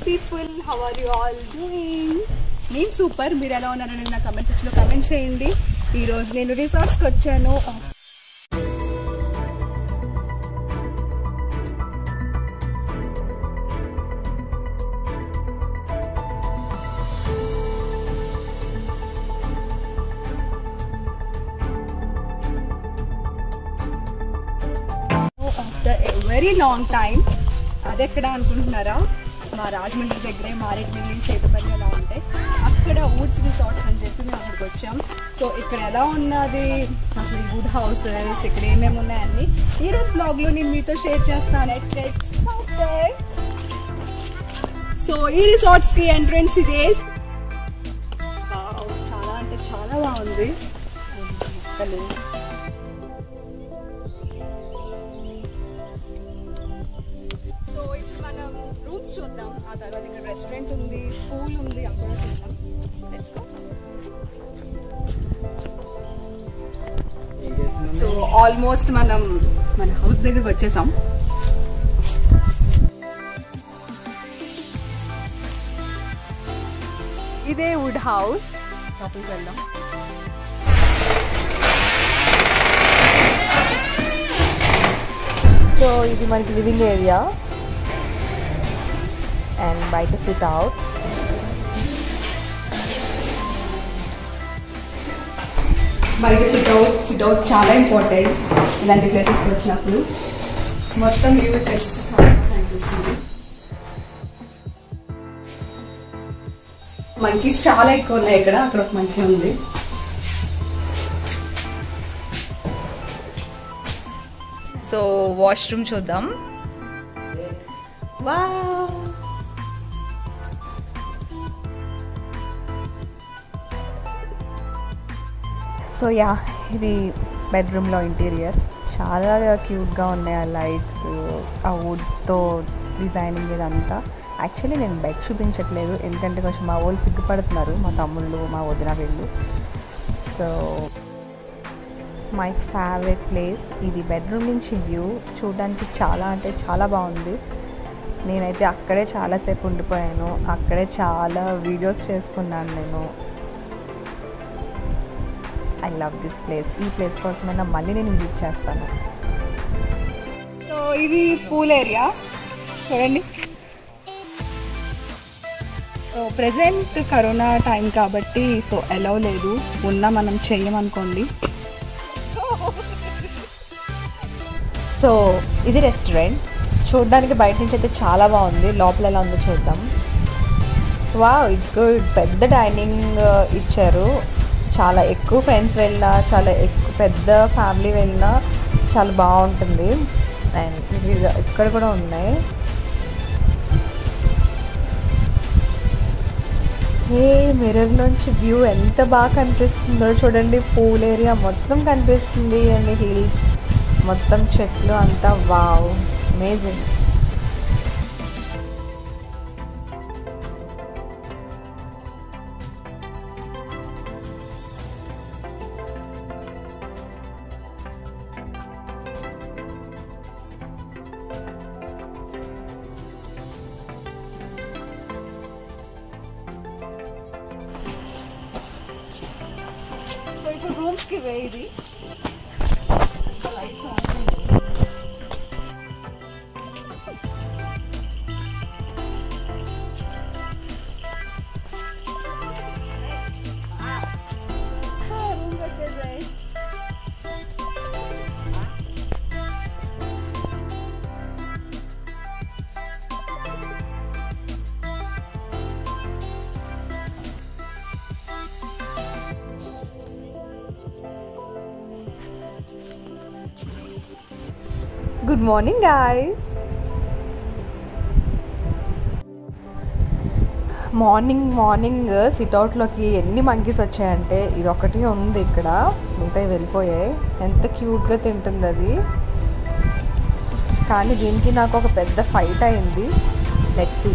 People, how are you all doing? నేను super. మీరు ఎలా ఉన్నారని నా కమెంట్ సెక్షన్లో కమెంట్ చేయండి. ఈరోజు నేను రిసార్ట్స్కి వచ్చాను. After a very long time. అది ఎక్కడ అనుకుంటున్నారా? మా రాజమండ్రి దగ్గరే మారేడుమిల్లి, చేతుపల్లి అలా ఉంటాయి. అక్కడ వుడ్స్ రిసార్ట్స్ అని చెప్పి మేము అక్కడికి వచ్చాం. సో ఇక్కడ ఎలా ఉన్నది అసలు వుడ్ హౌసెస్, ఇక్కడ ఏమేమి ఉన్నాయని ఈరోజు బ్లాగ్లో నేను మీతో షేర్ చేస్తాను. సో ఈ రిసార్ట్స్కి ఎంట్రన్స్ ఇదే. చాలా అంటే చాలా బాగుంది. రూమ్స్ చూద్దాం. ఆ తర్వాత ఇక్కడ రెస్టారెంట్ ఉంది, పూల్ ఉంది, అవి కూడా చూద్దాం. Let's go. సో ఆల్మోస్ట్ మనం మన హౌస్ దగ్గరికి వచ్చేసాం. ఇదే వుడ్ హౌస్. లోపలికి వెళ్దాం. సో ఇది మనకి living area and bite to sit out. బయట సిట్ అవుట్ చాలా ఇంపార్టెంట్ ఇలాంటి ప్లేసెస్కి వచ్చినప్పుడు. మొత్తం వ్యూ కనిపిస్తుంది. మంకీస్ చాలా ఎక్కువ ఉన్నాయి ఇక్కడ. అక్కడ ఒక మంకీ ఉంది. సో వాష్రూమ్ చూద్దాం. వావ్, సో యా, ఇది బెడ్రూమ్లో ఇంటీరియర్. చాలా క్యూట్గా ఉన్నాయి. ఆ లైట్స్, ఆ వుడ్తో డిజైనింగ్ ఇదంతా. యాక్చువల్లీ నేను బెడ్ చూపించట్లేదు, ఎందుకంటే కొంచెం మా వాళ్ళు సిగ్గుపడుతున్నారు, మా తమ్ముళ్ళు, మా వదిన వీళ్ళు. సో మై ఫేవరెట్ ప్లేస్ ఇది. బెడ్రూమ్ నుంచి వ్యూ చూడడానికి చాలా అంటే చాలా బాగుంది. నేనైతే అక్కడే చాలాసేపు ఉండిపోయాను. అక్కడే చాలా వీడియోస్ చేసుకున్నాను నేను. I love this place. ఈ ప్లేస్ కోసమైనా మళ్ళీ నేను విజిట్ చేస్తాను. సో ఇది పూల్ ఏరియా చూడండి. సో ప్రెజెంట్ కరోనా టైం కాబట్టి సో అలౌ లేదు. ఉన్నా మనం చెయ్యమనుకోండి. సో ఇది రెస్టారెంట్. చూడడానికి బయట నుంచి అయితే చాలా బాగుంది. లోపల ఎలా ఉందో చూద్దాం. Wow, it's good. పెద్ద డైనింగ్ ఇచ్చారు. చాలా ఎక్కువ ఫ్రెండ్స్ వెళ్ళినా, చాలా ఎక్కువ పెద్ద ఫ్యామిలీ వెళ్ళినా చాలా బాగుంటుంది. అండ్ ఇక్కడ కూడా ఉన్నాయి. ఏ మిర్రర్లోంచి వ్యూ ఎంత బాగా కనిపిస్తుందో చూడండి. పూల్ ఏరియా మొత్తం కనిపిస్తుంది అండ్ హిల్స్ మొత్తం, చెట్లు అంతా. Wow, amazing. సో ఇప్పుడు రూమ్స్కి వే. ఇది గుడ్ మార్నింగ్ గాయ్స్. మార్నింగ్ సిట్అవుట్లోకి ఎన్ని మంకీస్ వచ్చాయంటే ఇది ఒకటి ఉంది ఇక్కడ, మిగతాయి వెళ్ళిపోయాయి. ఎంత క్యూట్గా తింటుంది అది. కానీ దీనికి నాకు ఒక పెద్ద ఫైట్ అయింది. Let's see.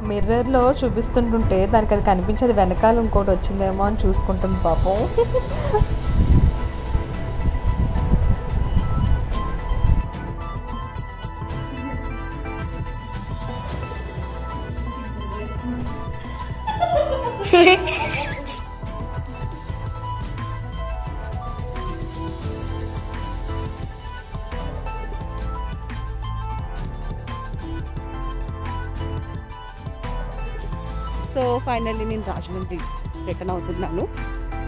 మిర్రర్లో చూపిస్తుంటుంటే దానికి అది కనిపించేది వెనకాల ఇంకోటి వచ్చిందేమో అని చూసుకుంటుంది పాపం. సో ఫైనల్లీ నేను రాజమండ్రి రిటర్న్ అవుతున్నాను.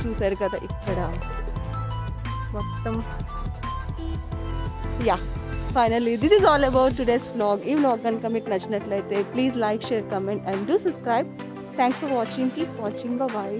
చూసారు కదా ఇక్కడ మొత్తం. Yeah, finally this is all about today's vlog. ఈ వ్లాగ్ కనుక మీకు నచ్చినట్లయితే please like, share, comment and do subscribe. Thanks for watching. Keep watching. Bye.